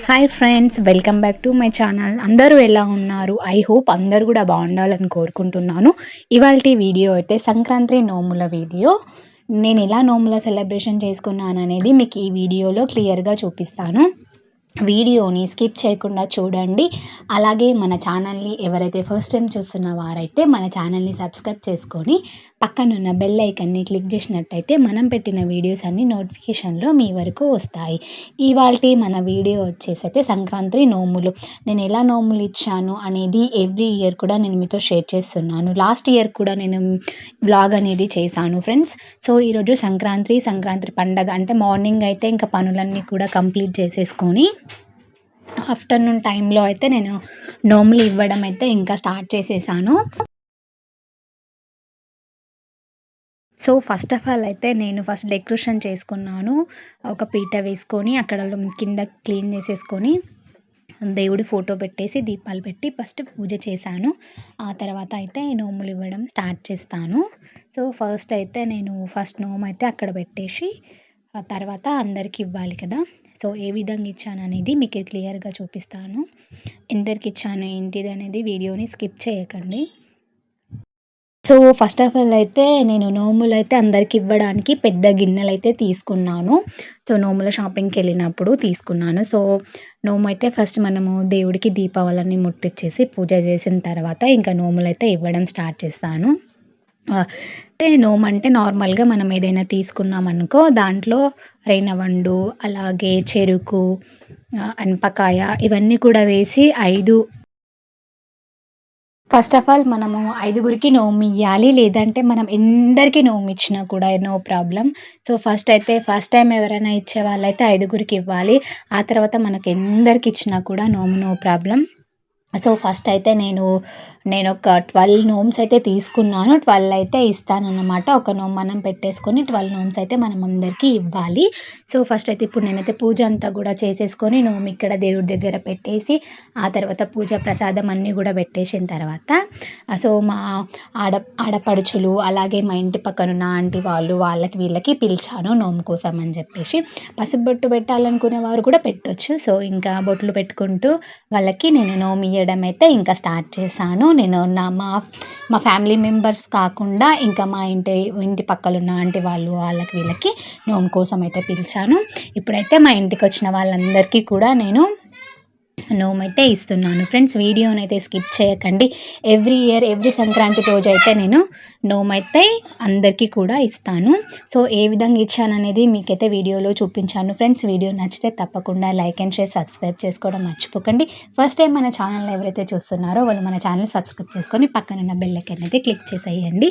Hi friends, welcome back to my channel. అందరూ ఎలా ఉన్నారు? ఐ హోప్ అందరూ కూడా బాగుండాలని కోరుకుంటున్నాను. ఇవాల్టి వీడియో అయితే సంక్రాంతి నోముల వీడియో. నేను ఎలా నోముల సెలబ్రేషన్ చేసుకున్నాను అనేది మీకు ఈ వీడియోలో క్లియర్గా చూపిస్తాను. వీడియోని స్కిప్ చేయకుండా చూడండి. అలాగే మన ఛానల్ని ఎవరైతే ఫస్ట్ టైం చూస్తున్న వారైతే మన ఛానల్ని సబ్స్క్రైబ్ చేసుకొని పక్కనున్న బెల్ ఐకన్ని క్లిక్ చేసినట్టయితే మనం పెట్టిన వీడియోస్ అన్ని నోటిఫికేషన్లో మీ వరకు వస్తాయి. ఇవాల్టి మన వీడియో వచ్చేసి అయితే సంక్రాంతి నోములు. నేను ఎలా నోములు ఇచ్చాను అనేది ఎవ్రీ ఇయర్ కూడా నేను మీతో షేర్ చేస్తున్నాను. లాస్ట్ ఇయర్ కూడా నేను వ్లాగ్ అనేది చేశాను ఫ్రెండ్స్. సో ఈరోజు సంక్రాంతి పండగ అంటే మార్నింగ్ అయితే ఇంకా పనులన్నీ కూడా కంప్లీట్ చేసేసుకొని ఆఫ్టర్నూన్ టైంలో అయితే నేను నోములు ఇవ్వడం అయితే ఇంకా స్టార్ట్ చేసేసాను. సో ఫస్ట్ ఆఫ్ ఆల్ అయితే నేను ఫస్ట్ డెకరేషన్ చేసుకున్నాను. ఒక పీట వేసుకొని అక్కడ కింద క్లీన్ చేసేసుకొని దేవుడి ఫోటో పెట్టేసి దీపాలు పెట్టి ఫస్ట్ పూజ చేశాను. ఆ తర్వాత అయితే నోములు ఇవ్వడం స్టార్ట్ చేస్తాను. సో ఫస్ట్ అయితే నేను ఫస్ట్ నోము అయితే అక్కడ పెట్టేసి ఆ తర్వాత అందరికి ఇవ్వాలి కదా. సో ఏ విధంగా ఇచ్చాను అనేది మీకు క్లియర్గా చూపిస్తాను. ఎందరికి ఇచ్చాను ఏంటిది అనేది వీడియోని స్కిప్ చేయకండి. సో ఫస్ట్ ఆఫ్ ఆల్ అయితే నేను నోములు అయితే అందరికి ఇవ్వడానికి పెద్ద గిన్నెలు అయితే తీసుకున్నాను. సో నోముల షాపింగ్కి వెళ్ళినప్పుడు తీసుకున్నాను. సో నోము అయితే ఫస్ట్ మనము దేవుడికి దీపావళిని ముట్టించేసి పూజ చేసిన తర్వాత ఇంకా నోములు అయితే ఇవ్వడం స్టార్ట్ చేస్తాను. అంటే నోము అంటే నార్మల్గా మనం ఏదైనా తీసుకున్నాం అనుకో దాంట్లో రేణవండు అలాగే చెరుకు అనపకాయ ఇవన్నీ కూడా వేసి ఫస్ట్ ఆఫ్ ఆల్ మనము 5గురికి నోము ఇయ్యాలి. లేదంటే మనం ఎందరికి నోము ఇచ్చినా కూడా no problem. So first time ఎవరైనా ఇచ్చే వాళ్ళైతే 5గురికి ఇవ్వాలి. ఆ తర్వాత మనకు ఎందరికి ఇచ్చినా కూడా నో ప్రాబ్లం. సో ఫస్ట్ అయితే నేను ఒక 12 నోమ్స్ అయితే తీసుకున్నాను. 12 అయితే ఇస్తానన్నమాట. ఒక నోము మనం పెట్టేసుకొని 12 నోమ్స్ అయితే మనం అందరికీ ఇవ్వాలి. సో ఫస్ట్ అయితే ఇప్పుడు నేనైతే పూజ అంతా కూడా చేసేసుకొని నోము ఇక్కడ దేవుడి దగ్గర పెట్టేసి ఆ తర్వాత పూజ ప్రసాదం అన్నీ కూడా పెట్టేసిన తర్వాత సో మా ఆడపడుచులు అలాగే మా ఇంటి పక్కనున్న ఆంటీ వాళ్ళకి వీళ్ళకి పిలిచాను నోము కోసం అని చెప్పేసి. పసుపు బొట్టు పెట్టాలనుకునే వారు కూడా పెట్టొచ్చు. సో ఇంకా బొట్లు పెట్టుకుంటూ వాళ్ళకి నేను నోము ఇయ్యడం అయితే ఇంకా స్టార్ట్ చేశాను. నేను మా ఫ్యామిలీ మెంబర్స్ కాకుండా ఇంకా మా ఇంటి పక్కన ఉన్న ఆంటీ వాళ్ళకి వీళ్ళకి నోము కోసం అయితే పిలిచాను. ఇప్పుడైతే మా ఇంటికి వచ్చిన వాళ్ళందరికీ కూడా నేను నోము అయితే ఇస్తున్నాను ఫ్రెండ్స్. వీడియోని అయితే స్కిప్ చేయకండి. ఎవ్రీ సంక్రాంతి రోజు అయితే నేను నోము అయితే అందరికీ కూడా ఇస్తాను. సో ఏ విధంగా ఇచ్చాను అనేది మీకైతే వీడియోలో చూపించాను ఫ్రెండ్స్. వీడియో నచ్చితే తప్పకుండా లైక్ అండ్ షేర్ సబ్స్క్రైబ్ చేసుకోవడం మర్చిపోకండి. ఫస్ట్ టైం మన ఛానల్ ఎవరైతే చూస్తున్నారో వాళ్ళు మన ఛానల్ సబ్స్క్రైబ్ చేసుకొని పక్కనున్న బెల్ ఐకాన్ అయితే క్లిక్ చేసేయండి.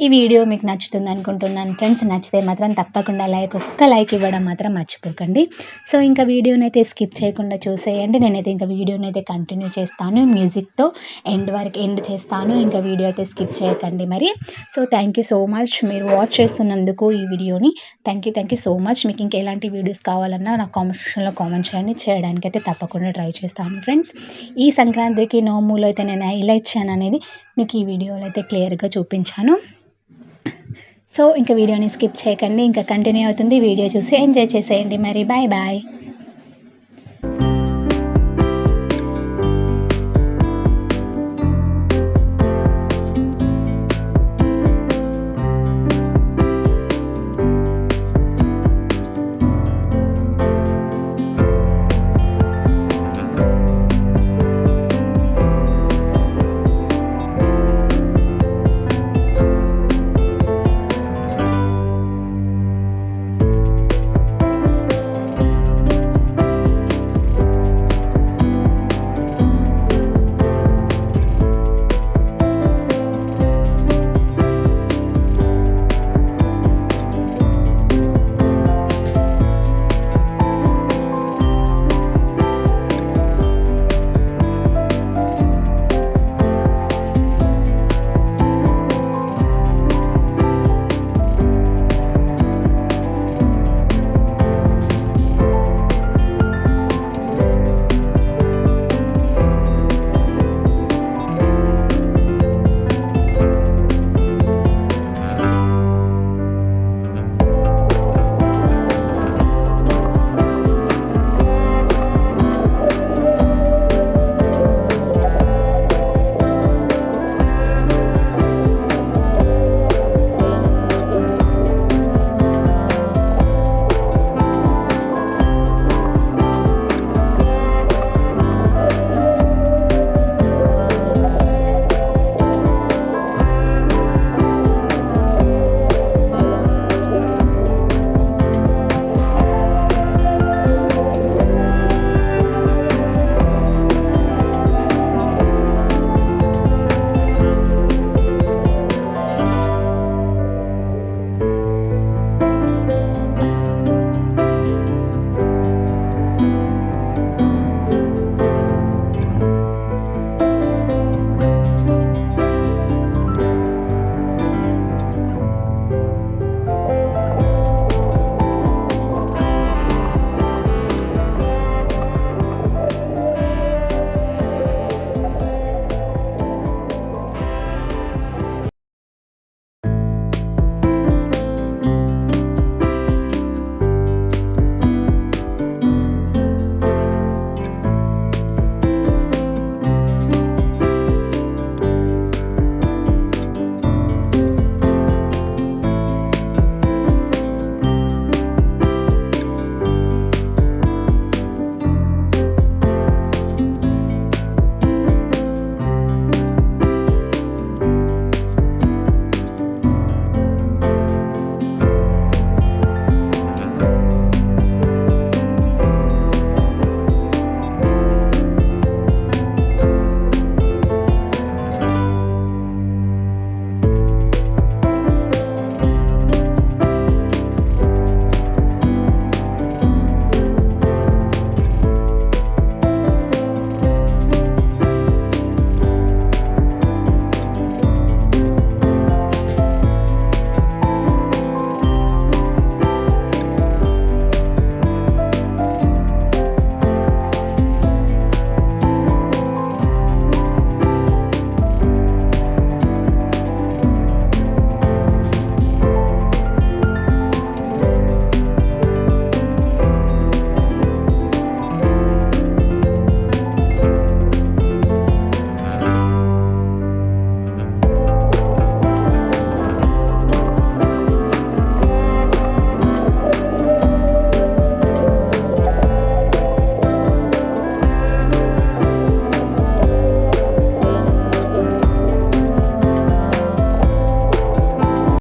ఈ వీడియో మీకు నచ్చుతుంది అనుకుంటున్నాను ఫ్రెండ్స్. నచ్చితే మాత్రం తప్పకుండా ఒక్క లైక్ ఇవ్వడం మాత్రం మర్చిపోకండి. సో ఇంకా వీడియోని అయితే స్కిప్ చేయకుండా చూసేయండి. నేనైతే ఇంకా వీడియోని అయితే కంటిన్యూ చేస్తాను మ్యూజిక్తో ఎండ్ చేస్తాను. ఇంకా వీడియో అయితే స్కిప్ చేయకండి మరి. So thank you so much మీరు వాచ్ చేస్తున్నందుకు ఈ వీడియోని. Thank you so much. మీకు ఇంకా ఎలాంటి వీడియోస్ కావాలన్నా నాకు కామెంట్ సెక్షన్లో కామెంట్ చేయండి. చేయడానికైతే తప్పకుండా ట్రై చేస్తాను ఫ్రెండ్స్. ఈ సంక్రాంతికి నోములు అయితే నేను ఎలా ఇచ్చాను అనేది మీకు ఈ వీడియోలో అయితే క్లియర్గా చూపించాను. సో ఇంకా వీడియోని స్కిప్ చేయకండి. ఇంకా కంటిన్యూ అవుతుంది. వీడియో చూసి ఎంజాయ్ చేసేయండి మరి. Bye bye.